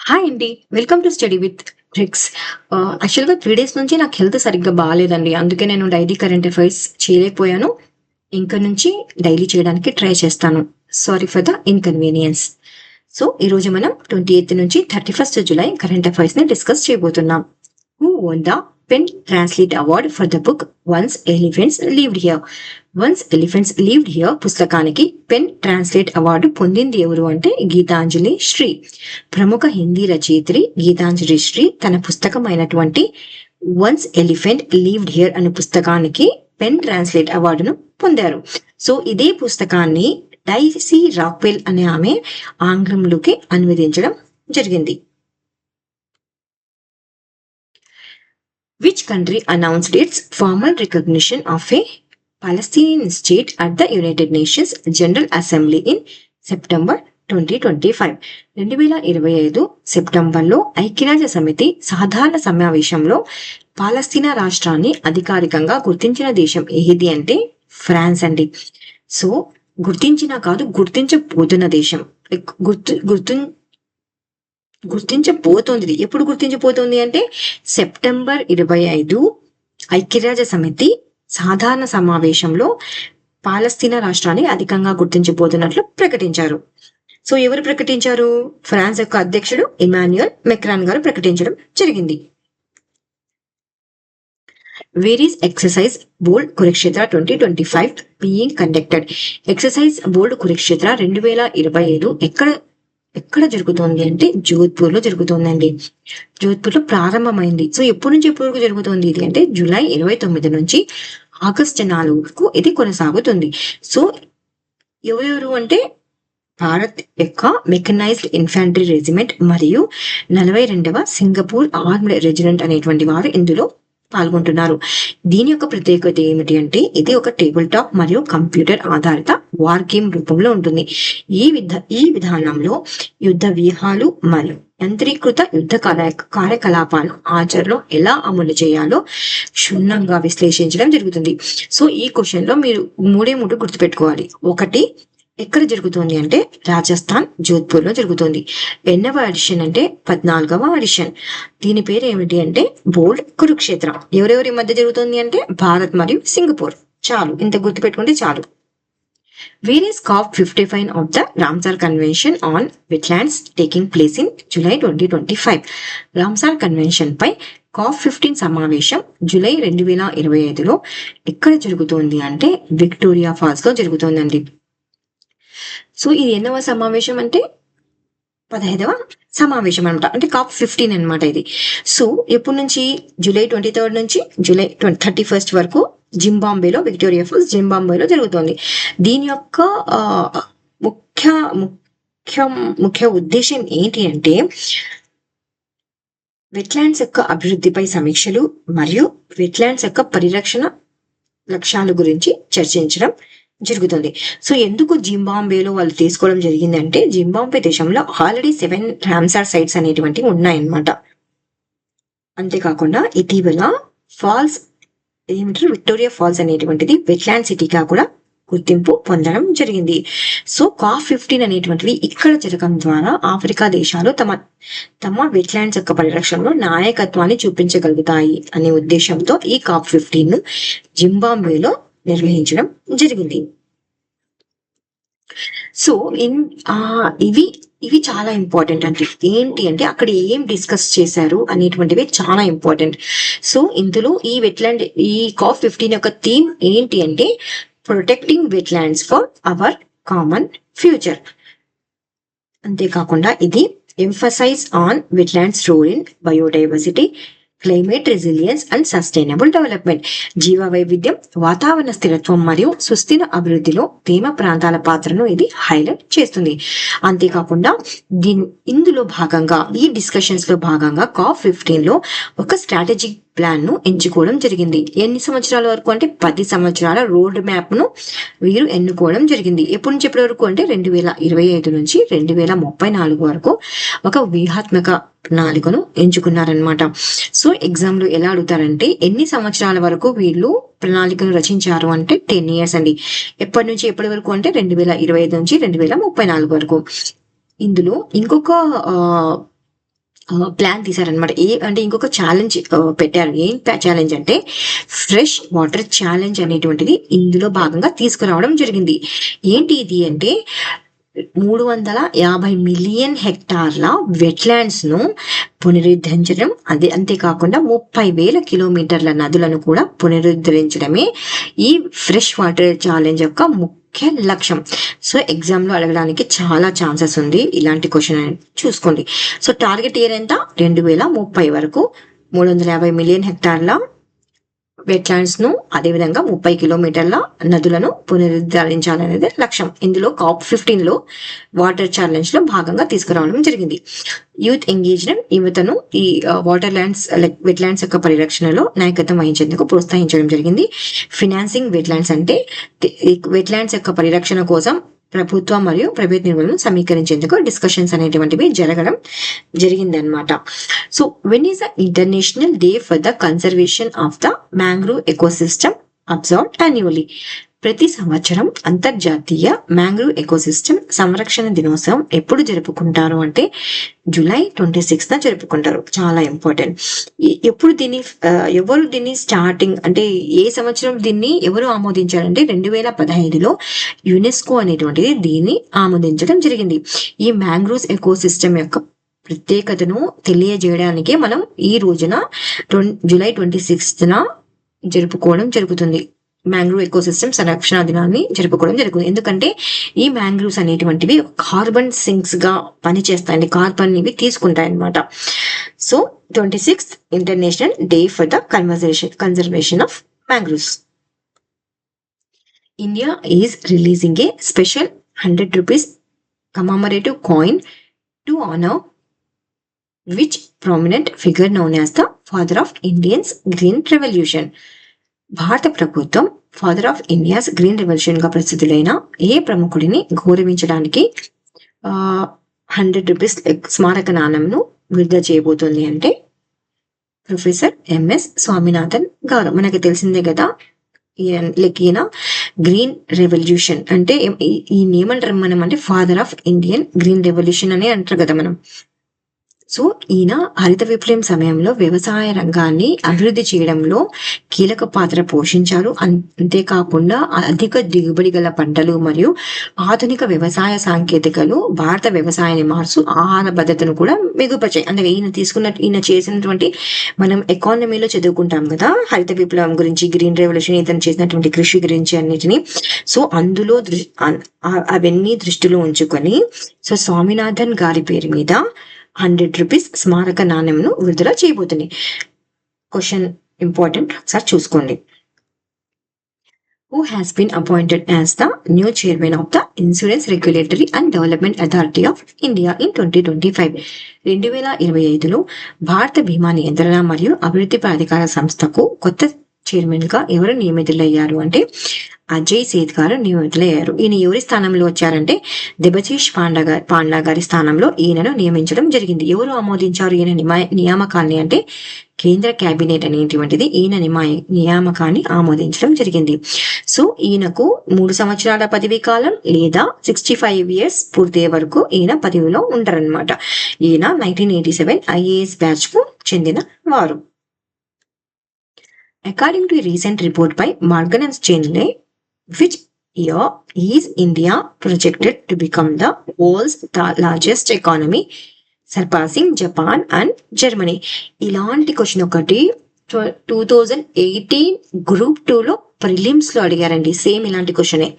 Hi అండి. Welcome to study with tricks. యాక్చువల్‌గా 3 days నుంచి నాకు హెల్త్ సరిగ్గా బాలేదండి. అందుకే నేను డైలీ కరెంట్ అఫైర్స్ చేయలేకపోయాను. ఇంక నుంచి డైలీ చేయడానికి ట్రై చేస్తాను. Sorry for the inconvenience. So, ఈరోజు మనం 28 నుంచి 31 జులై కరెంట్ అఫైర్స్‌ని డిస్కస్ చేయబోతున్నాం. Who one the pen translate award for the book once elephants lived here. Once elephants lived here పుస్తకానికి పెన్ ట్రాన్స్లేట్ అవార్డు పొందింది ఎవరు అంటే గీతాంజలి శ్రీ. ప్రముఖ హిందీ రచయిత్రి గీతాంజలి శ్రీ తన పుస్తకం అయినటువంటి వన్స్ ఎలిఫెంట్ లివ్డ్ హియర్ అనే పుస్తకానికి పెన్ ట్రాన్స్లేట్ అవార్డును పొందారు. సో ఇదే పుస్తకాన్ని డైసీ రాక్వెల్ అనే ఆమె ఆంగ్లంలోకి అనువదించడం జరిగింది. Which country announced its formal recognition of a Palestinian state at the United Nations General Assembly in September 2025? 2025 సెప్టెంబర్లో ఐక్యరాజ్య సమితి సాధారణ సమావేశంలో పాలస్తీనా రాష్ట్రాన్ని అధికారికంగా గుర్తించిన దేశం ఏది అంటే ఫ్రాన్స్ అండి. సో గుర్తించిన కాదు, గుర్తించబోతున్న దేశం. గుర్తించబోతోంది. ఎప్పుడు గుర్తించబోతోంది అంటే సెప్టెంబర్ 25 ఐక్యరాజ్య సమితి సాధారణ సమావేశంలో పాలస్తీనా రాష్ట్రాన్ని అధికంగా గుర్తించబోతున్నట్లు ప్రకటించారు. సో ఎవరు ప్రకటించారు? ఫ్రాన్స్ యొక్క అధ్యక్షుడు ఇమాన్యుయల్ మెక్రాన్ గారు ప్రకటించడం జరిగింది. Where is exercise bold Kurukshetra 2025 being conducted? Exercise bold Kurukshetra 2025 ఎక్కడ జరుగుతోంది అంటే జోధ్పూర్ లో జరుగుతోందండి. జోధ్పూర్ లో ప్రారంభమైంది. సో ఎప్పటి నుంచి ఎప్పటి వరకు జరుగుతోంది ఇది అంటే జూలై 29 నుంచి ఆగస్టు 4 వరకు ఇది కొనసాగుతుంది. సో ఎవరెవరు అంటే భారత్ యొక్క మెకనైజ్డ్ ఇన్ఫాంట్రీ రెజిమెంట్ మరియు 42వ సింగపూర్ ఆర్మ్డ్ రెజిమెంట్ అనేటువంటి వారు ఇందులో పాల్గొంటున్నారు. దీని యొక్క ప్రత్యేకత ఏమిటి అంటే ఇది ఒక టేబుల్ టాప్ మరియు కంప్యూటర్ ఆధారిత వార్ గేమ్ రూపంలో ఉంటుంది. ఈ విధానంలో యుద్ధ వ్యూహాలు మరియు యంత్రీకృత యుద్ధ కార్యకలాపాలు ఆచరణలో ఎలా అమలు చేయాలో క్షుణ్ణంగా విశ్లేషించడం జరుగుతుంది. సో ఈ క్వశ్చన్ లో మీరు మూడు గుర్తుపెట్టుకోవాలి. ఒకటి, ఎక్కడ జరుగుతుంది అంటే రాజస్థాన్ జోధ్పూర్ లో జరుగుతుంది. ఎన్నవ ఎడిషన్ అంటే 14వ ఎడిషన్. దీని పేరు ఏమిటి అంటే బోల్డ్ కురుక్షేత్ర. ఎవరెవరి మధ్య జరుగుతుంది అంటే భారత్ మరియు సింగపూర్. చాలు, ఇంత గుర్తుపెట్టుకుంటే చాలు. Where is COP55 of the Ramsar Convention on Wetlands taking place in July 2025? Ramsar convention పై COP15 సమావేశం జూలై 2025లో ఎక్కడ జరుగుతోంది అంటే విక్టోరియా ఫాల్స్ లో జరుగుతోందండి. సో ఇది ఎన్నవ సమావేశం అంటే 15వ సమావేశం అనమాట. అంటే COP15 అనమాట ఇది. సో ఎప్పటి నుంచి జూలై 23 నుంచి జూలై 31 వరకు జింబాబ్వేలో విక్టోరియా ఫాల్స్ జింబాబ్వేలో జరుగుతోంది. దీని యొక్క ముఖ్య ఉద్దేశం ఏంటి అంటే వెట్లాండ్స్ యొక్క అభివృద్ధిపై సమీక్షలు మరియు వెట్లాండ్స్ యొక్క పరిరక్షణ లక్ష్యాల గురించి చర్చించడం జరుగుతుంది. సో ఎందుకు జింబాబ్వేలో వాళ్ళు తీసుకోవడం జరిగింది అంటే జింబాబ్వే దేశంలో ఆల్రెడీ 7 రామ్సార్ సైట్స్ అనేటువంటివి ఉన్నాయన్నమాట. అంతేకాకుండా ఇటీవల ఫాల్స్ ఏమిటంటే విక్టోరియా ఫాల్స్ అనేటువంటిది వెట్లాండ్ సిటీగా కూడా గుర్తింపు పొందడం జరిగింది. సో COP15 అనేటువంటివి ఇక్కడ జరగడం ద్వారా ఆఫ్రికా దేశాలు తమ వెట్లాండ్స్ యొక్క పరిరక్షణలో నాయకత్వాన్ని చూపించగలుగుతాయి అనే ఉద్దేశంతో ఈ COP15 ను జింబాబ్వేలో నిర్వహించడం జరిగింది. సో ఇవి చాలా ఇంపార్టెంట్ అంటే ఏంటి అంటే అక్కడ ఏం డిస్కస్ చేశారు అనేటువంటివి చాలా ఇంపార్టెంట్. సో ఇందులో ఈ COP15 యొక్క థీమ్ ఏంటి అంటే protecting wetlands for our common future. అంతేకాకుండా ఇది emphasise on wetlands role in biodiversity, climate resilience and sustainable development. జీవ వైవిధ్యం, వాతావరణ స్థిరత్వం మరియు సుస్థిర అభివృద్ధిలో తేమ ప్రాంతాల పాత్రను ఇది హైలైట్ చేస్తుంది. అంతేకాకుండా ఇందులో భాగంగా ఈ డిస్కషన్స్ లో భాగంగా COP15 లో ఒక స్ట్రాటజిక్ ప్లాన్ ను ఎంచుకోవడం జరిగింది. ఎన్ని సంవత్సరాల వరకు అంటే 10 సంవత్సరాల రోడ్ మ్యాప్ ను వీరు ఎన్నుకోవడం జరిగింది. ఎప్పటి నుంచి ఎప్పటి వరకు అంటే 2025 నుంచి 2034 వరకు ఒక వ్యూహాత్మక ప్రణాళికను ఎంచుకున్నారనమాట. సో ఎగ్జామ్ లో ఎలా అడుగుతారంటే ఎన్ని సంవత్సరాల వరకు వీళ్ళు ప్రణాళికను రచించారు అంటే 10 years అండి. ఎప్పటి నుంచి ఎప్పటి వరకు అంటే 2025 నుంచి 2034 వరకు. ఇందులో ఇంకొక ప్లాన్ తీశారనమాట. అంటే ఇంకొక ఛాలెంజ్ పెట్టారు. ఏం ఛాలెంజ్ అంటే ఫ్రెష్ వాటర్ ఛాలెంజ్ అనేటువంటిది ఇందులో భాగంగా తీసుకురావడం జరిగింది. ఏంటి ఇది అంటే 350 మిలియన్ హెక్టార్ల వెట్లాండ్స్ ను పునరుద్ధరించడం, అంతేకాకుండా 30,000 కిలోమీటర్ల నదులను కూడా పునరుద్ధరించడమే ఈ ఫ్రెష్ వాటర్ ఛాలెంజ్ యొక్క ముఖ్య లక్ష్యం. సో ఎగ్జామ్ లో అడగడానికి చాలా ఛాన్సెస్ ఉంది ఇలాంటి క్వశ్చన్ చూసుకోండి. సో టార్గెట్ ఇయర్ ఎంత? 2030 వరకు 350 మిలియన్ హెక్టార్ల వెట్లాండ్స్ ను, అదేవిధంగా 30 కిలోమీటర్ల నదులను పునరుద్ధరించాలనేది లక్ష్యం. ఇందులో COP15 లో వాటర్ ఛాలెంజ్ లో భాగంగా తీసుకురావడం జరిగింది. యూత్ ఎంగేజ్మెంట్, యువతను ఈ వాటర్ ల్యాండ్స్ వెట్లాండ్స్ యొక్క పరిరక్షణలో నాయకత్వం వహించేందుకు ప్రోత్సహించడం జరిగింది. ఫినాన్సింగ్ వెట్లాండ్స్ అంటే వెట్లాండ్స్ యొక్క పరిరక్షణ కోసం ప్రభుత్వ మరియు ప్రైవేట్ నిధులను సమీకరించేందుకు డిస్కషన్స్ అనేటువంటివి జరగడం జరిగింది అనమాట. So when is the international day for the conservation of the mangrove ecosystem observed annually? ప్రతి సంవత్సరం అంతర్జాతీయ మ్యాంగ్రూవ్ ఎకోసిస్టమ్ సంరక్షణ దినోత్సవం ఎప్పుడు జరుపుకుంటారు అంటే జూలై 26న జరుపుకుంటారు. చాలా ఇంపార్టెంట్. ఎప్పుడు ఎవరు దీన్ని స్టార్టింగ్ అంటే ఏ సంవత్సరం దీన్ని ఎవరు ఆమోదించారంటే 2015లో యునెస్కో అనేటువంటిది దీన్ని ఆమోదించడం జరిగింది. ఈ మ్యాంగ్రూవ్స్ ఎకోసిస్టమ్ యొక్క ప్రత్యేకతను తెలియజేయడానికే మనం ఈ రోజున జూలై 26న జరుపుకోవడం జరుగుతుంది. మ్యాంగ్రూవ్ ఎకోసిస్టమ్ సంరక్షణ దినాన్ని జరుపుకోవడం జరుగుతుంది. ఎందుకంటే ఈ మ్యాంగ్రూవ్స్ అనేటువంటివి కార్బన్ సింక్స్ గా పనిచేస్తాయండి, కార్బన్ ఇవి తీసుకుంటాయి అన్నమాట. So 26th international day for the conservation of mangroves. India is releasing A special 100 rupees commemorative coin to honor which prominent figure known as the father of India's Green Revolution? భారత ప్రభుత్వం father of India's green revolution గా ప్రసిద్ధులైన ఏ ప్రముఖుడిని గౌరవించడానికి 100 rupees స్మారక నాణ్యంను విడుదల చేయబోతుంది అంటే professor MS Swaminathan గారు. మనకి తెలిసిందే కదా. ఈయన గ్రీన్ రెవల్యూషన్ అంటే ఈ ఏమంటారు మనం అంటే father of Indian green revolution అని అంటారు కదా మనం. సో ఈయన హరిత విప్లవం సమయంలో వ్యవసాయ రంగాన్ని అభివృద్ధి చేయడంలో కీలక పాత్ర పోషించారు. అంతేకాకుండా అధిక దిగుబడి గల పంటలు మరియు ఆధునిక వ్యవసాయ సాంకేతికలు భారత వ్యవసాయాన్ని మార్చు ఆహార భద్రతను కూడా మెరుగుపరిచాయి. అంటే ఈయన చేసినటువంటి మనం ఎకానమీలో చదువుకుంటాం కదా హరిత విప్లవం గురించి, గ్రీన్ రెవల్యూషన్, ఇతను చేసినటువంటి కృషి గురించి అన్నిటిని. సో అందులో అవన్నీ దృష్టిలో ఉంచుకొని సో స్వామినాథన్ గారి పేరు మీద 100 రూపీస్ స్మారక నాణ్యంను విడుదల చేయబోతుంది. క్వశ్చన్ ఇంపార్టెంట్, ఒకసారి చూసుకోండి. Who has been appointed as the new chairman of the Insurance Regulatory and Development Authority of India in 2025? 2025లో భారత బీమా నియంత్రణ మరియు అభివృద్ధి ప్రాధికార సంస్థకు కొత్త చైర్మన్ గా ఎవరు నియమితులయ్యారు అంటే అజయ్ సేత్ గారు నియమితులయ్యారు. ఈయన ఎవరి స్థానంలో వచ్చారంటే దెబశీష్ పాండా గారి స్థానంలో ఈయనను నియమించడం జరిగింది. ఎవరు ఆమోదించారు ఈయన నియామకాన్ని అంటే కేంద్ర కేబినెట్ అనేటువంటిది ఈయన నియామకాన్ని ఆమోదించడం జరిగింది. సో ఈయనకు 3 సంవత్సరాల పదవీ కాలం లేదా 65 years పూర్తయ్యే వరకు ఈయన పదవిలో ఉంటారనమాట. ఈయన 1987 IAS బ్యాచ్ కు చెందిన వారు. According to a recent report by Morgan & Stanley, which year is India projected to become the world's largest economy, surpassing Japan and Germany? ఇలాంటి క్వశ్చన్ ఒకటి 2018 Group 2లో ప్రిలిమ్స్ లో అడిగారండి. సేమ్ ఇలాంటి క్వశ్చనే.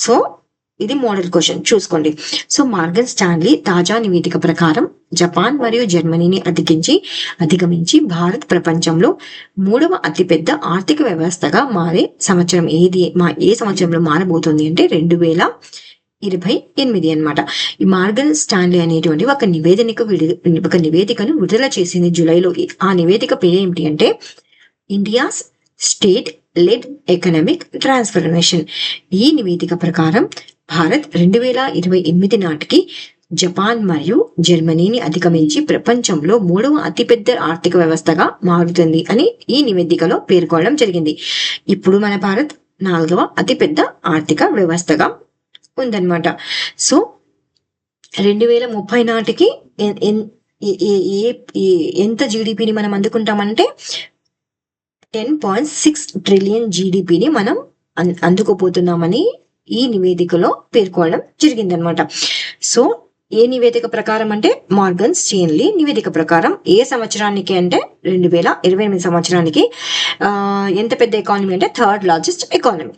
సో ఇది మోడల్ క్వశ్చన్ చూసుకోండి. సో మార్గన్ స్టాన్లీ తాజా నివేదిక ప్రకారం జపాన్ మరియు జర్మనీని అధిగమించి భారత్ ప్రపంచంలో 3వ అతిపెద్ద ఆర్థిక వ్యవస్థగా మారే సంవత్సరం ఏ సంవత్సరంలో మారబోతుంది అంటే 2028 అన్నమాట. ఈ మార్గన్ స్టాన్లీ అనేటువంటి ఒక నివేదికను విడుదల చేసింది జూలైలో. ఆ నివేదిక పేరు ఏమిటి అంటే India's state led economic transformation. ఈ నివేదిక ప్రకారం భారత్ 2028 నాటికి జపాన్ మరియు జర్మనీని అధిగమించి ప్రపంచంలో 3వ అతిపెద్ద ఆర్థిక వ్యవస్థగా మారుతుంది అని ఈ నివేదికలో పేర్కొనడం జరిగింది. ఇప్పుడు మన భారత్ 4వ అతిపెద్ద ఆర్థిక వ్యవస్థగా ఉందన్నమాట. సో 2030 నాటికి ఎంత జీడిపిని మనం అందుకుంటామంటే 10.6 ట్రిలియన్ జీడిపిని మనం అందుకోపోతున్నామని ఈ నివేదికలో పేర్కొనడం జరిగిందనమాట. సో ఏ నివేదిక ప్రకారం అంటే మార్గన్ స్టేన్లీ నివేదిక ప్రకారం ఏ సంవత్సరానికి అంటే 2028 సంవత్సరానికి ఎంత పెద్ద ఎకానమీ అంటే థర్డ్ లార్జెస్ట్ ఎకానమీ.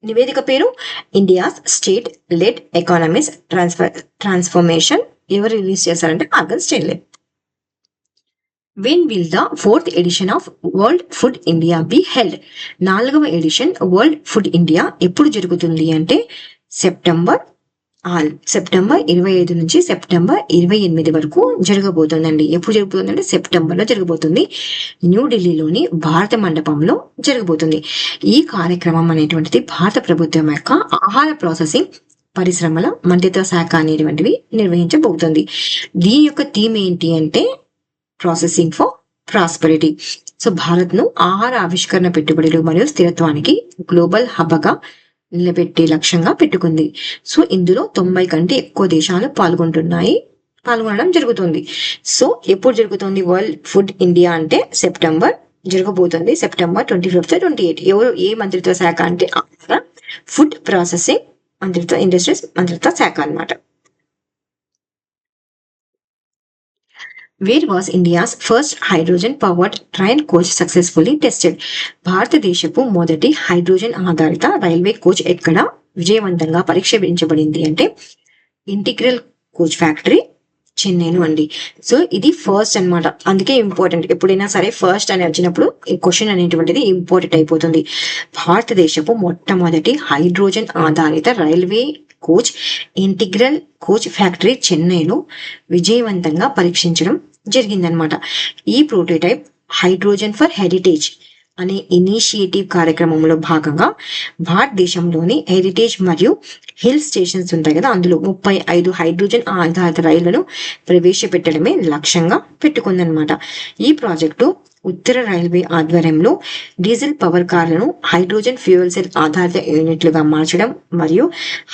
నివేదిక పేరు India's state led economies transformation. ఎవరు రిలీజ్ చేశారంటే Morgan Stanley. When will the 4th edition of world food India be held? 4వ ఎడిషన్ వరల్డ్ ఫుడ్ ఇండియా ఎప్పుడు జరుగుతుంది అంటే సెప్టెంబర్ 25 నుంచి సెప్టెంబర్ 28 వరకు జరగబోతుందండి. ఎప్పుడు జరగబోతుందంటే సెప్టెంబర్లో జరగబోతుంది. న్యూఢిల్లీలోని భారత మండపంలో జరగబోతుంది. ఈ కార్యక్రమం అనేటువంటిది భారత ప్రభుత్వం యొక్క ఆహార ప్రాసెసింగ్ పరిశ్రమల మంత్రిత్వ శాఖ అనేటువంటివి నిర్వహించబోతుంది. దీని యొక్క థీమ్ ఏంటి అంటే processing for prosperity. So Bharat ను ఆహార ఆవిష్కరణ పెట్టుబడులు మరియు స్థిరత్వానికి గ్లోబల్ హబ్గా నిలబెట్టే లక్ష్యంగా పెట్టుకుంది. సో ఇందులో 90 కంటే ఎక్కువ దేశాలు పాల్గొనడం జరుగుతుంది. సో ఎప్పుడు జరుగుతుంది వరల్డ్ ఫుడ్ ఇండియా అంటే సెప్టెంబర్ జరగబోతుంది. September 25 to 28. ఎవరు ఏ మంత్రిత్వ శాఖ అంటే ఆహార ఫుడ్ ప్రాసెసింగ్ ఇండస్ట్రీస్ మంత్రిత్వ శాఖ అన్నమాట. Where was India's first hydrogen powered train coach successfully tested? భారతదేశపు మొదటి హైడ్రోజన్ ఆధారిత రైల్వే కోచ్ ఎక్కడ విజయవంతంగా పరీక్షించబడింది అంటే ఇంటిగ్రల్ కోచ్ ఫ్యాక్టరీ చెన్నైలో అండి. సో ఇది ఫస్ట్ అన్నమాట. అందుకే ఇంపార్టెంట్. ఎప్పుడైనా సరే ఫస్ట్ అని వచ్చినప్పుడు ఈ క్వశ్చన్ అనేటువంటిది ఇంపార్టెంట్ అయిపోతుంది. భారతదేశపు మొట్టమొదటి హైడ్రోజన్ ఆధారిత railway coach integral coach factory చెన్నైలో విజయవంతంగా పరీక్షించడం జరిగిందనమాట. ఈ ప్రోటోటైప్ హైడ్రోజన్ ఫర్ హెరిటేజ్ అనే ఇనిషియేటివ్ కార్యక్రమంలో భాగంగా భారతదేశంలోని హెరిటేజ్ మరియు హిల్ స్టేషన్స్ ఉంటాయి కదా, అందులో 35 హైడ్రోజన్ ఆధారిత రైళ్లను ప్రవేశపెట్టడమే లక్ష్యంగా పెట్టుకుందనమాట. ఈ ప్రాజెక్టు ఉత్తర రైల్వే ఆధ్వర్యంలో డీజిల్ పవర్ కార్లను హైడ్రోజన్ ఫ్యూయల్ సెల్ ఆధారిత యూనిట్లుగా మార్చడం మరియు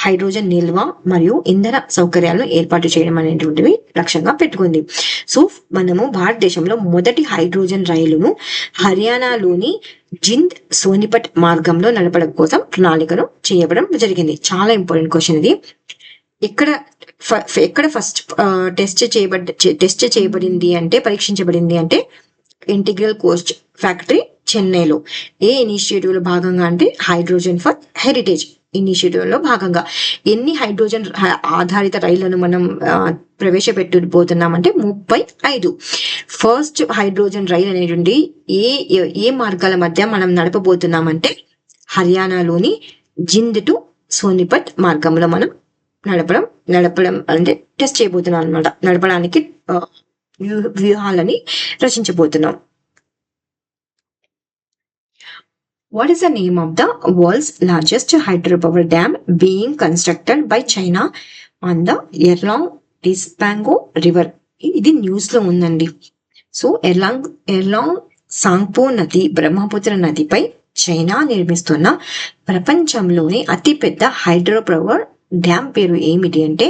హైడ్రోజన్ నిల్వ మరియు ఇంధన సౌకర్యాలను ఏర్పాటు చేయడం అనేటువంటివి లక్ష్యంగా పెట్టుకుంది. సో మనము భారతదేశంలో మొదటి హైడ్రోజన్ రైలును హర్యానాలోని జింద్ సోనిపట్ మార్గంలో నడపడం కోసం ప్రణాళికను చేయడం జరిగింది. చాలా ఇంపార్టెంట్ క్వశ్చన్ ఇది. ఎక్కడ ఫస్ట్ టెస్ట్ చేయబడింది అంటే పరీక్షించబడింది అంటే ఇంటిగ్రల్ కోచ్ ఫ్యాక్టరీ చెన్నైలో. ఏ ఇనిషియేటివ్ లో భాగంగా అంటే హైడ్రోజన్ ఫర్ హెరిటేజ్ ఇనిషియేటివ్ లో భాగంగా. ఎన్ని హైడ్రోజన్ ఆధారిత రైళ్లను మనం ప్రవేశపెట్టబోతున్నామంటే 35. ఫస్ట్ హైడ్రోజన్ రైలు అనేటువంటి ఏ మార్గాల మధ్య మనం నడపబోతున్నామంటే హర్యానాలోని జింద్ టు సోనిపట్ మార్గంలో మనం నడపడం అంటే టెస్ట్ చేయబోతున్నాం అనమాట. నడపడానికి వ్యూహాలని రచించబోతున్నాం. What is the name of the world's largest hydropower dam being constructed by China on the Erlong Tispango River? ఇది న్యూస్ లో ఉందండి. సో ఎర్లాంగ్ సాంగ్పో నది బ్రహ్మపుత్ర నదిపై చైనా నిర్మిస్తున్న ప్రపంచంలోని అతిపెద్ద హైడ్రోపవర్ డ్యామ్ పేరు ఏమిటి అంటే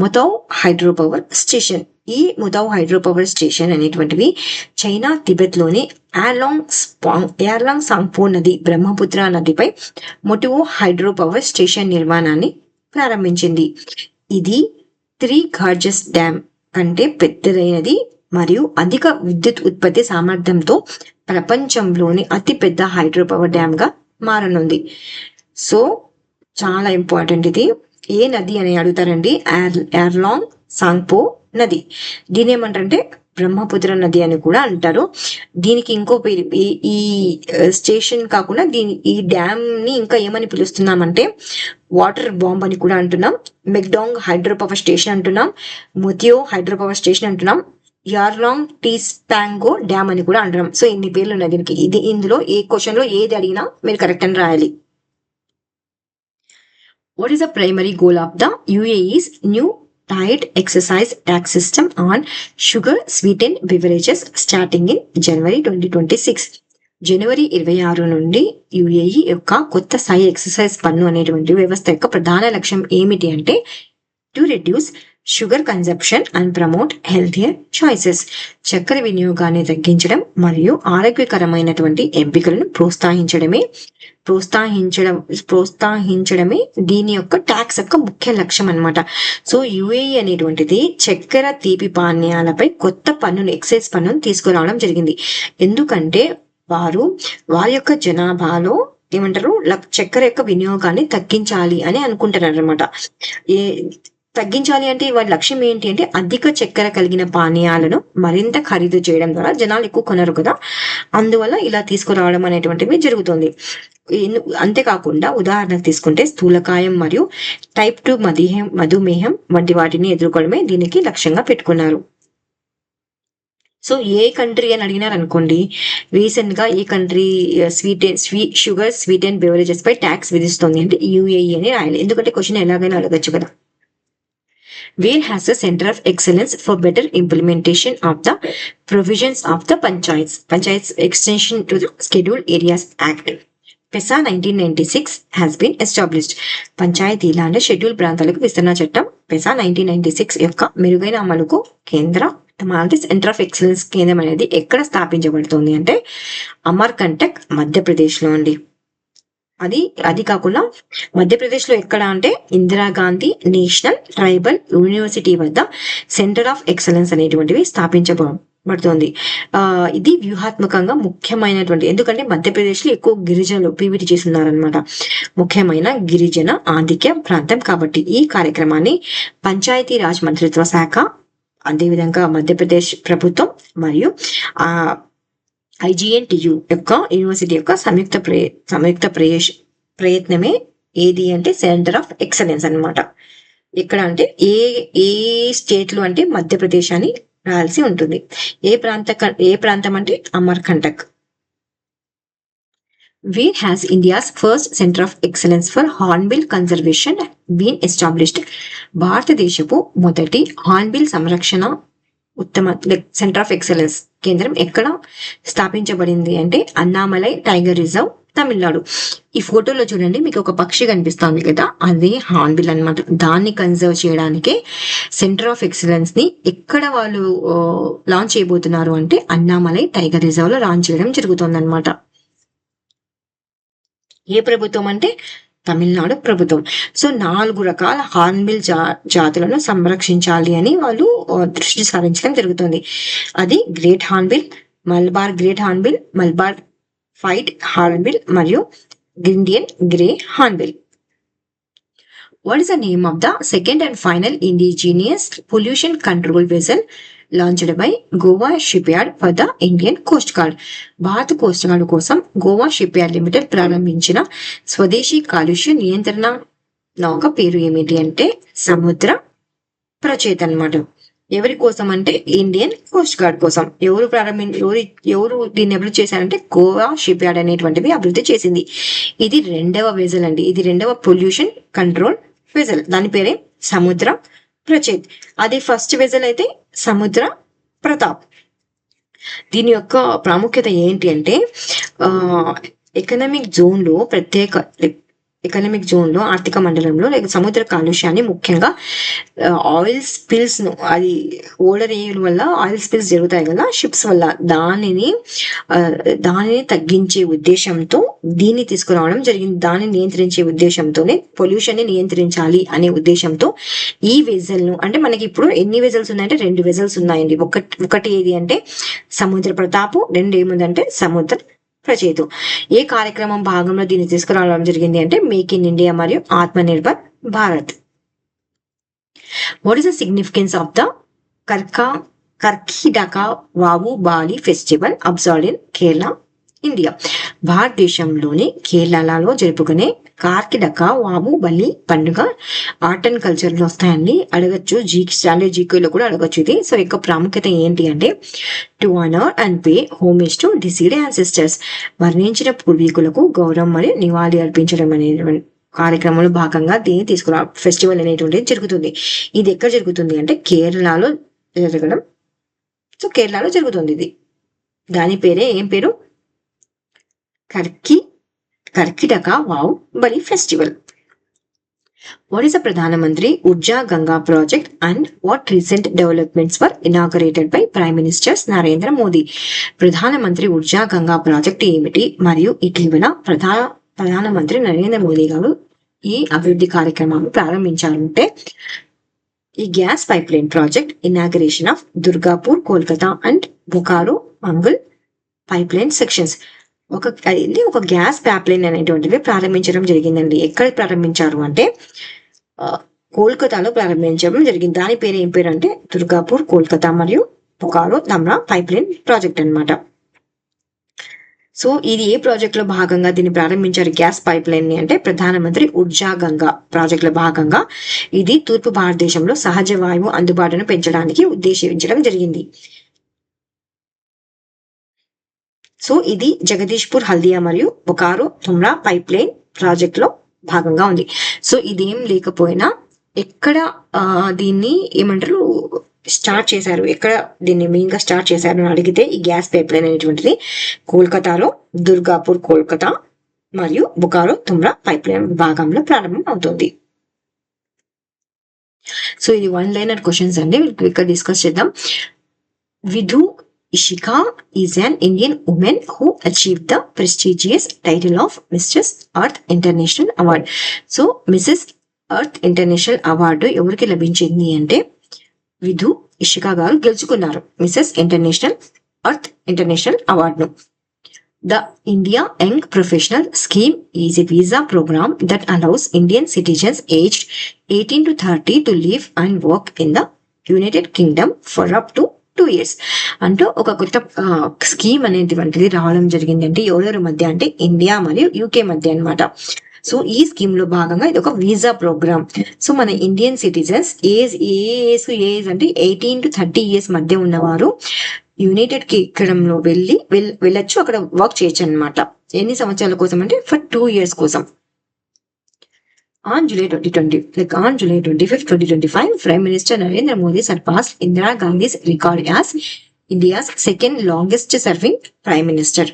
మొతౌ హైడ్రోపవర్ స్టేషన్. ఈ మొతౌ హైడ్రోపవర్ స్టేషన్ అనేటువంటివి చైనా టిబెట్ లోని ఎర్లాంగ్ సాంగ్పో నది బ్రహ్మపుత్ర నదిపై మొటివో హైడ్రోపవర్ స్టేషన్ నిర్మాణాన్ని ప్రారంభించింది. ఇది 3 గార్జెస్ డ్యామ్ కంటే పెద్దదైనది మరియు అధిక విద్యుత్ ఉత్పత్తి సామర్థ్యంతో ప్రపంచంలోని అతిపెద్ద హైడ్రోపవర్ డ్యామ్ గా మారనుంది. సో చాలా ఇంపార్టెంట్ ఇది. ఏ నది అని అడుగుతారండి? ఎర్లాంగ్ సాంగ్పో నది. దీని ఏమంటారంటే బ్రహ్మపుత్ర నది అని కూడా అంటారు. దీనికి ఇంకో పేరు ఈ స్టేషన్ కాకుండా ఈ డ్యామ్ ని ఇంకా ఏమని పిలుస్తున్నామంటే వాటర్ బాంబ్ అని కూడా అంటున్నాం, మెక్డాంగ్ హైడ్రోపవర్ స్టేషన్ అంటున్నాం, మొతియో హైడ్రోపవర్ స్టేషన్ అంటున్నాం, యార్లాంగ్ టీస్పాంగో డ్యామ్ అని కూడా అంటున్నాం. సో ఇన్ని పేర్లు ఉన్నాయి దీనికి. ఇందులో ఏ క్వశ్చన్ లో ఏది అడిగినా మీరు కరెక్ట్ అని రాయాలి. What is the primary goal of the UAE's new tied excise tax system on sugar sweetened beverages starting in January 2026? జనవరి 26 నుండి యుఏఈ యొక్క కొత్త స్థాయి ఎక్సైజ్ పన్ను అనేటువంటి వ్యవస్థ యొక్క ప్రధాన లక్ష్యం ఏమిటి అంటే to reduce sugar consumption and promote healthier choices. చక్కెర వినియోగాన్ని తగ్గించడం మరియు ఆరోగ్యకరమైనటువంటి ఎంపికలను ప్రోత్సహించడమే దీని యొక్క ట్యాక్స్ యొక్క ముఖ్య లక్ష్యం అన్నమాట. సో యుఏఈ అనేటువంటిది చక్కెర తీపి పానీయాలపై కొత్త పన్నును, ఎక్సైజ్ పన్నును తీసుకురావడం జరిగింది. ఎందుకంటే వారి యొక్క జనాభాలో ఏమంటారు, చక్కెర యొక్క వినియోగాన్ని తగ్గించాలి అని అనుకుంటున్నారు అనమాట. తగ్గించాలి అంటే వారి లక్ష్యం ఏంటి అంటే అధిక చక్కెర కలిగిన పానీయాలను మరింత ఖరీదు చేయడం ద్వారా జనాలు ఎక్కువ కొనరు కదా, అందువల్ల ఇలా తీసుకురావడం అనేటువంటివి జరుగుతుంది. అంతేకాకుండా ఉదాహరణకు తీసుకుంటే స్థూలకాయం మరియు టైప్ 2 మధుమేహం వంటి వాటిని ఎదుర్కోవడమే దీనికి లక్ష్యంగా పెట్టుకున్నారు. సో ఏ కంట్రీ అని అడిగినారు అనుకోండి, రీసెంట్ గా ఏ country sugar sweet and beverages పై ట్యాక్స్ విధిస్తుంది అంటే యుఏఈ అని రాయాలి. ఎందుకంటే క్వశ్చన్ ఎలాగైనా అడగచ్చు కదా. Where has a center of excellence for better implementation of the provisions of the Panchayats Extension to the Scheduled Areas Act. PESA 1996 has been established. పంచాయతీల అంటే షెడ్యూల్ ప్రాంతాలకు విస్తరణ చట్టం PESA 1996 యొక్క మెరుగైన అమలుకు సెంటర్ ఆఫ్ ఎక్సలెన్స్ కేంద్రం అనేది ఎక్కడ స్థాపించబడుతుంది అంటే అమర్కంటక్ మధ్యప్రదేశ్ లో అండి. అది కాకుండా మధ్యప్రదేశ్ లో ఎక్కడ అంటే ఇందిరాగాంధీ నేషనల్ ట్రైబల్ యూనివర్సిటీ వద్ద సెంటర్ ఆఫ్ ఎక్సలెన్స్ అనేటువంటివి స్థాపించబడుతుంది. ఇది వ్యూహాత్మకంగా ముఖ్యమైనటువంటి, ఎందుకంటే మధ్యప్రదేశ్ లో ఎక్కువ గిరిజనులు పీవీటీ చేస్తున్నారనమాట, ముఖ్యమైన గిరిజన ఆధిక్య ప్రాంతం కాబట్టి ఈ కార్యక్రమాన్ని పంచాయతీ రాజ్ మంత్రిత్వ శాఖ, అదేవిధంగా మధ్యప్రదేశ్ ప్రభుత్వం మరియు IGNTU యొక్క యూనివర్సిటీ యొక్క సంయుక్త ప్రయత్నమే ఏది అంటే సెంటర్ ఆఫ్ ఎక్సలెన్స్ అన్నమాట. ఇక్కడ అంటే ఏ స్టేట్లు అంటే మధ్యప్రదేశ్ అని రాయాల్సి ఉంటుంది. ఏ ప్రాంతం అంటే Amarkantak. Where has India's first center of excellence for hornbill conservation been established? భారతదేశపు మొదటి హార్న్బిల్ సంరక్షణ సెంటర్ ఆఫ్ ఎక్సలెన్స్ కేంద్రం ఎక్కడ స్థాపించబడింది అంటే అన్నామలై టైగర్ రిజర్వ్, తమిళనాడు. ఈ ఫోటోలో చూడండి, మీకు ఒక పక్షి కనిపిస్తుంది కదా, అదే హార్న్బిల్ అన్నమాట. దాన్ని కన్సర్వ్ చేయడానికి సెంటర్ ఆఫ్ ఎక్సలెన్స్ ని ఎక్కడ వాళ్ళు లాంచ్ చేయబోతున్నారు అంటే అన్నామలై టైగర్ రిజర్వ్ లో లాంచ్ చేయడం జరుగుతుంది అనమాట. ఏ ప్రభుత్వం అంటే తమిళనాడు ప్రభుత్వం. సో 4 రకాల హార్న్బిల్ జాతులను సంరక్షించాలి అని వాళ్ళు దృష్టి సారించడం జరుగుతుంది. అది great hornbill, Malabar great hornbill, Malabar white hornbill మరియు Indian grey hornbill. What is the name of the second and final indigenous pollution control vessel launched by Goa Shipyard for the Indian Coast Guard? భారత coast guard కోసం Goa ship yard limited ప్రారంభించిన స్వదేశీ కాలుష్య నియంత్రణ నౌక పేరు ఏమిటి అంటే సముద్ర ప్రచేత్ అన్నమాట. ఎవరి కోసం అంటే ఇండియన్ కోస్ట్ గార్డ్ కోసం. ఎవరు దీన్ని అభివృద్ధి చేశారంటే గోవా షిప్ యార్డ్ అనేటువంటిది అభివృద్ధి చేసింది. ఇది 2వ వెజల్ అండి, ఇది 2వ పొల్యూషన్ కంట్రోల్ వెజల్. దాని పేరే సముద్ర ప్రచేత్. అది ఫస్ట్ వెజల్ అయితే సముద్ర ప్రతాప్. దీని యొక్క ప్రాముఖ్యత ఏంటి అంటే ఎకనామిక్ జోన్ లో ఆర్థిక మండలంలో లేక సముద్ర కాలుష్యాన్ని, ముఖ్యంగా ఆయిల్ స్పిల్స్ ను, అది ఓడర్ వేయడం వల్ల ఆయిల్ స్పిల్స్ జరుగుతాయి కదా షిప్స్ వల్ల, దానిని తగ్గించే ఉద్దేశంతో దీన్ని తీసుకురావడం జరిగింది. దాన్ని నియంత్రించే ఉద్దేశంతోనే, పొల్యూషన్ ని నియంత్రించాలి అనే ఉద్దేశంతో ఈ వెజల్ ను, అంటే మనకి ఇప్పుడు ఎన్ని వెజల్స్ ఉన్నాయంటే 2 వెజల్స్ ఉన్నాయండి. ఒకటి ఏది అంటే సముద్ర ప్రతాపు, 2 ఏముందంటే సముద్ర ప్రచేతు. ఏ కార్యక్రమం భాగంలో దీన్ని తీసుకురావడం జరిగింది అంటే మేక్ ఇన్ ఇండియా మరియు Atmanirbhar Bharat. What is the significance of the Karkidaka Vavu Bali festival observed in Kerala, India? భారతదేశంలోని కేరళలో జరుపుకునే కార్కిడక వాము బలి పండుగ ఆర్ట్ అండ్ కల్చర్ లో వస్తాయండి. అడగచ్చు, స్టాండర్డ్ జీకేలో కూడా అడగచ్చు ఇది. సో యొక్క ప్రాముఖ్యత ఏంటి అంటే to honour and pay homage to deceased ancestors, మరణించిన పూర్వీకులకు గౌరవం మరియు నివాళి అర్పించడం అనే కార్యక్రమంలో భాగంగా దీన్ని తీసుకురా ఫెస్టివల్ అనేటువంటిది జరుగుతుంది. ఇది ఎక్కడ జరుగుతుంది అంటే కేరళలో జరగడం. సో కేరళలో జరుగుతుంది ఇది. దాని పేరే ఏం పేరు? కర్కిటక వావ్ బలి festival. What is the Pradhana Mantri Urja Ganga project and what recent developments were inaugurated by Prime Minister Narendra Modi? Pradhana Mantri Urja Ganga project ఏమిటి మరియు ఇటీవల ప్రధాన మంత్రి నరేంద్ర మోదీ గారు ఈ అభివృద్ధి కార్యక్రమాన్ని ప్రారంభించారంటే ఈ gas pipe line project inauguration of Durgapur Kolkata and Bokaro Mangal pipe line sections ఒక gas pipe line అనేటువంటివి ప్రారంభించడం జరిగిందండి. ఎక్కడ ప్రారంభించారు అంటే కోల్కతాలో ప్రారంభించడం జరిగింది. దాని పేరు ఏం పేరు అంటే దుర్గాపూర్ కోల్కతా మరియు Bokaro Dhamra pipe line project అనమాట. సో ఇది ఏ ప్రాజెక్ట్ లో భాగంగా దీన్ని ప్రారంభించారు గ్యాస్ పైప్ లైన్ ని అంటే ప్రధానమంత్రి ఉర్జా గంగా ప్రాజెక్ట్ లో భాగంగా ఇది తూర్పు భారతదేశంలో సహజ వాయువు అందుబాటును పెంచడానికి ఉద్దేశించడం జరిగింది. సో ఇది జగదీష్పూర్ హల్దియా మరియు బొకారో తుమ్రా పైప్ లైన్ ప్రాజెక్ట్ లో భాగంగా ఉంది. సో ఇదేం లేకపోయినా ఎక్కడ దీన్ని ఏమంటారు స్టార్ట్ చేశారు, ఎక్కడ దీన్ని మెయిన్ గా స్టార్ట్ చేశారు అని అడిగితే ఈ గ్యాస్ పైప్ లైన్ అనేటువంటిది కోల్కతాలో దుర్గాపూర్ కోల్కతా మరియు బొకారో తుమ్రా పైప్ లైన్ భాగంలో ప్రారంభం అవుతుంది. సో ఇది వన్ లైనర్ క్వశ్చన్స్ అండి, ఇక్కడ డిస్కస్ చేద్దాం. Vidhu Ishika is an Indian woman who achieved the prestigious title of Mrs. Earth International Award. So, Mrs. Earth International Award ఎవరికి లభించింది అంటే విధు ఇషికా గారు గెలుచుకున్నారు మిసెస్ ఇంటర్నేషనల్ ఎర్త్ ఇంటర్నేషనల్ అవార్డును. The India Young Professional Scheme is a visa program that allows Indian citizens aged 18 to 30 to live and work in the United Kingdom for up to 2 years. అంటూ ఒక కొత్త scheme అనేటువంటిది రావడం జరిగింది. అంటే ఎవరెవరి మధ్య అంటే ఇండియా మరియు యూకే మధ్య అన్నమాట. సో ఈ స్కీమ్ లో భాగంగా ఇది ఒక వీసా ప్రోగ్రామ్. సో మన ఇండియన్ సిటిజన్స్ ఏజ్ అంటే 18 to 30 years మధ్య ఉన్నవారు యునైటెడ్ కింగ్డమ్ లో వెళ్ళొచ్చు, అక్కడ వర్క్ చేయొచ్చు అనమాట. ఎన్ని సంవత్సరాల కోసం అంటే ఫర్ 2 years కోసం. On July 25th, 2025, Prime Minister Narendra Modi surpassed Indira Gandhi's record as India's second longest serving Prime Minister.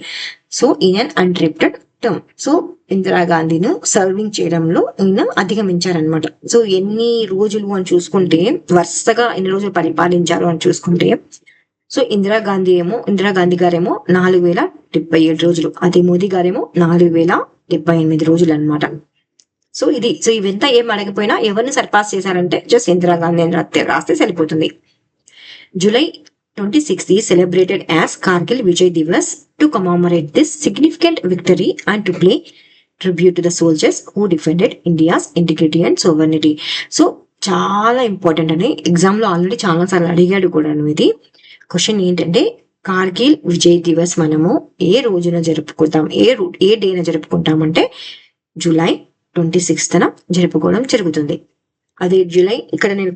So, in an uninterrupted term. So, Indira గాంధీను సర్వింగ్ చేయడంలో ఈయన అధిగమించారనమాట. సో ఎన్ని రోజులు అని చూసుకుంటే వరుసగా ఎన్ని రోజులు పరిపాలించారు అని చూసుకుంటే సో ఇందిరా గాంధీ గారేమో 4077 రోజులు, అదే మోదీ గారేమో 4078 రోజులు అనమాట. సో ఇవంతా ఏం అడగపోయినా ఎవరిని సర్పాస్ చేశారంటే జస్ట్ ఇందిరా గాంధీ అని రాస్తే సరిపోతుంది. July 26th is celebrated as Kargil Vijay Divas to commemorate this significant victory and to pay tribute to the soldiers who defended India's integrity and sovereignty. So చాలా ఇంపార్టెంట్ అని exam లో already చాలా సార్లు అడిగాడు కూడా. ఇది క్వశ్చన్ ఏంటంటే కార్గిల్ విజయ్ దివస్ మనము ఏ రోజున జరుపుకుంటాం, ఏ డేన జరుపుకుంటామంటే జూలై 26th జరుపుకోవడం జరుగుతుంది. అదే జూలై ఇక్కడ నేను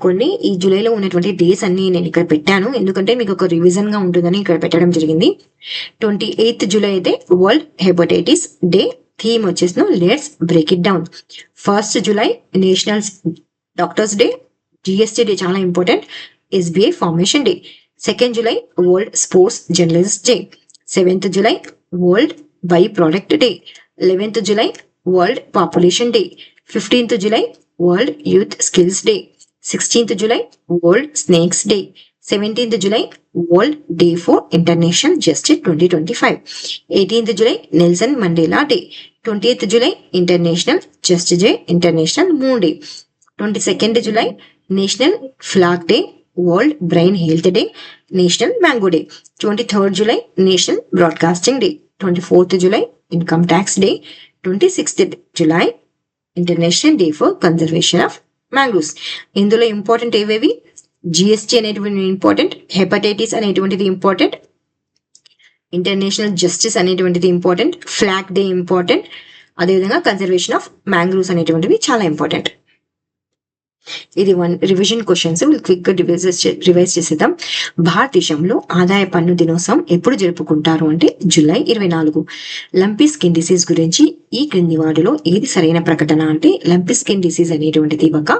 ఈ జూలైలో ఉన్నటువంటి డేస్ అన్ని నేను ఇక్కడ పెట్టాను, ఎందుకంటే మీకు ఒక రివిజన్ గా ఉంటుందని ఇక్కడ పెట్టడం జరిగింది. 28th జూలై అయితే వరల్డ్ హెపటైటిస్ డే, థీమ్ వచ్చేసి let's break it down. 1st July national doctors day, GST day చాలా important, SBI formation day. 2nd July world sports journalist day. 7th July world by product day. 11th July world population day. 15th July world youth skills day. 16th July world snakes day. 17th July world day for international justice 2025. 18th July Nelson Mandela day. 20th July international justice day, international moon day. 22nd July national flag day, world brain health day, national mango day. 23rd July national broadcasting day. 24th July income tax day. 26th July international day for conservation of mangroves. ఇందులో important ఏవేవి, GST అనేటువంటి important, hepatitis అనేటువంటిది important, international justice అనేటువంటిది important, flag day important, అదేవిధంగా conservation of mangroves అనేటువంటివి చాలా important. ఇది revision questions quick గా రివైజ్ చేసేద్దాం. భారతదేశంలో ఆదాయ పన్ను దినోత్సవం ఎప్పుడు జరుపుకుంటారు అంటే జూలై 24. లంపీ స్కిన్ డిసీజ్ గురించి ఈ క్రింది వాటిలో ఏది సరైన ప్రకటన అంటే లంపీ స్కిన్ డిసీజ్ అనేటువంటిది ఒక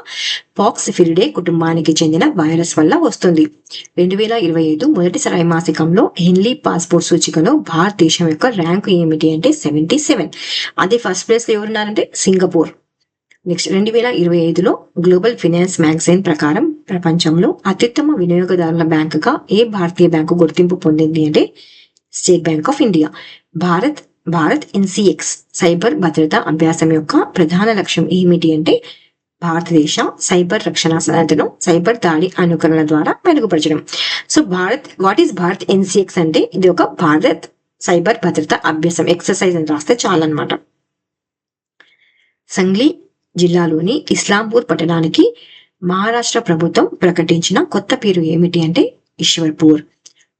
పాక్స్ ఫిరిడే కుటుంబానికి చెందిన వైరస్ వల్ల వస్తుంది. 2025 మొదటి త్రైమాసికంలో హెన్లీ పాస్పోర్ట్ సూచికలో భారతదేశం యొక్క ర్యాంకు ఏమిటి అంటే 77. అదే ఫస్ట్ ప్లేస్ లో ఎవరున్నారంటే సింగపూర్. నెక్స్ట్ 2025లో గ్లోబల్ ఫినాన్స్ మ్యాగజైన్ ప్రకారం ప్రపంచంలో అత్యుత్తమ వినియోగదారుల బ్యాంకుగా ఏ భారతీయ బ్యాంకు గుర్తింపు పొందింది అంటే State Bank of India. Bharat NCX cyber భద్రతా అభ్యాసం యొక్క ప్రధాన లక్ష్యం ఏమిటి అంటే భారతదేశ సైబర్ రక్షణ సన్నద్ధను సైబర్ దాడి అనుకరణ ద్వారా మెరుగుపరచడం. సో వాట్ ఈస్ భారత్ ఎన్సిఎక్స్ అంటే ఇది ఒక భారత్ సైబర్ భద్రతా అభ్యాసం ఎక్సర్సైజ్ అని రాస్తే చాలన్నమాట. సంగ్లీ జిల్లాలోని ఇస్లాంపూర్ పట్టణానికి మహారాష్ట్ర ప్రభుత్వం ప్రకటించిన కొత్త పేరు ఏమిటి అంటే ఈశ్వర్పూర్.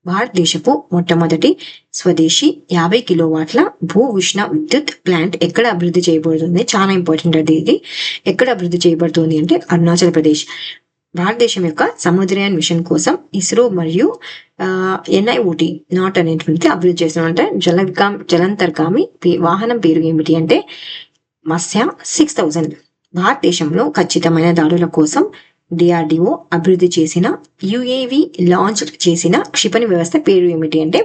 భారతదేశపు మొట్టమొదటి స్వదేశీ 50 కిలోవాట్ల భూ ఉష్ణ విద్యుత్ ప్లాంట్ ఎక్కడ అభివృద్ధి చేయబడుతుంది, చాలా ఇంపార్టెంట్ అది. ఇది ఎక్కడ అభివృద్ధి చేయబడుతుంది అంటే అరుణాచల్ ప్రదేశ్. భారతదేశం యొక్క సముద్రయాన్ మిషన్ కోసం ఇస్రో మరియు NIOT నాట్ అనేటువంటి అభివృద్ధి చేస్తున్నట్టే జలంతర్గామి వాహనం పేరు ఏమిటి అంటే మత్స్య 6000. భారతదేశంలో ఖచ్చితమైన దాడుల కోసం DRDO అభివృద్ధి చేసిన UAV లాంచ్ చేసిన క్షిపణి వ్యవస్థ పేరు ఏమిటి అంటే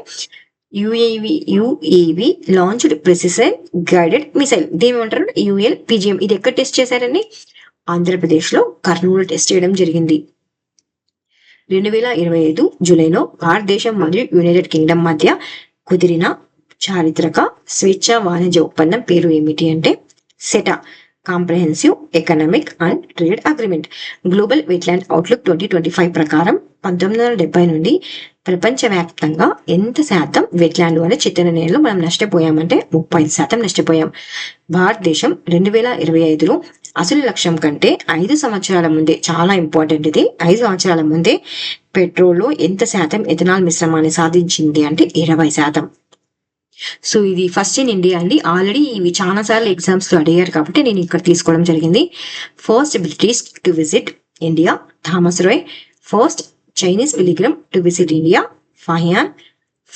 UAV launched precision guided missile. దీని ఏమంటారు ULPGM. ఇది ఎక్కడ టెస్ట్ చేశారండి? ఆంధ్రప్రదేశ్ లో కర్నూలు టెస్ట్ చేయడం జరిగింది. 2025 జూలైలో భారతదేశం మరియు యునైటెడ్ కింగ్డమ్ మధ్య కుదిరిన చారిత్రక స్వేచ్ఛ వాణిజ్య ఒప్పందం పేరు ఏమిటి అంటే CETA, comprehensive economic and trade agreement. Global wetland outlook 2025 ప్రకారం 1970 నుండి ప్రపంచవ్యాప్తంగా ఎంత శాతం వెట్లాండ్ అనే చిత్తడి నేలలో మనం నష్టపోయామంటే 35% నష్టపోయాం. భారతదేశం 2025లో అసలు లక్ష్యం కంటే 5 సంవత్సరాల ముందే, చాలా ఇంపార్టెంట్ ఇది, 5 సంవత్సరాల ముందే పెట్రోల్లో ఎంత శాతం ఎథనాల్ మిశ్రమాన్ని సాధించింది అంటే 20%. సో ఇది ఫస్ట్ ఇన్ ఇండియా అండి. ఆల్రెడీ ఇవి చాలా సార్లు ఎగ్జామ్స్ లో అడిగారు కాబట్టి నేను ఇక్కడ తీసుకోవడం జరిగింది. First British to visit India Thomas Roe. First Chinese pilgrim to visit India Fahien.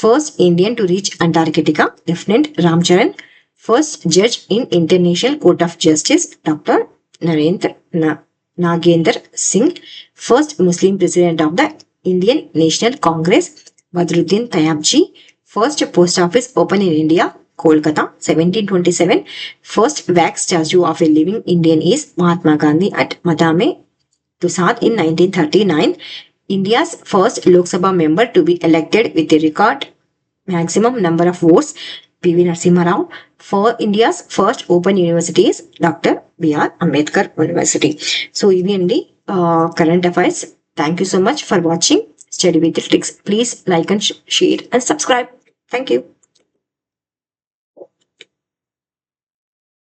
First Indian to reach Antarctica lieutenant Ram Charan. First judge in International Court of Justice doctor Nagender Singh. First Muslim president of the Indian National Congress Badruddin Tyabji. First post office open in India, Kolkata, 1727. First wax statue of a living Indian is Mahatma Gandhi at Madame Tussauds in 1939. India's first Lok Sabha member to be elected with a record maximum number of votes, PV Narasimha Rao. For India's first open university is Dr. B.R. Ambedkar University. So, even the current affairs. Thank you so much for watching Study with the Tricks. Please like and share and subscribe. Thank you.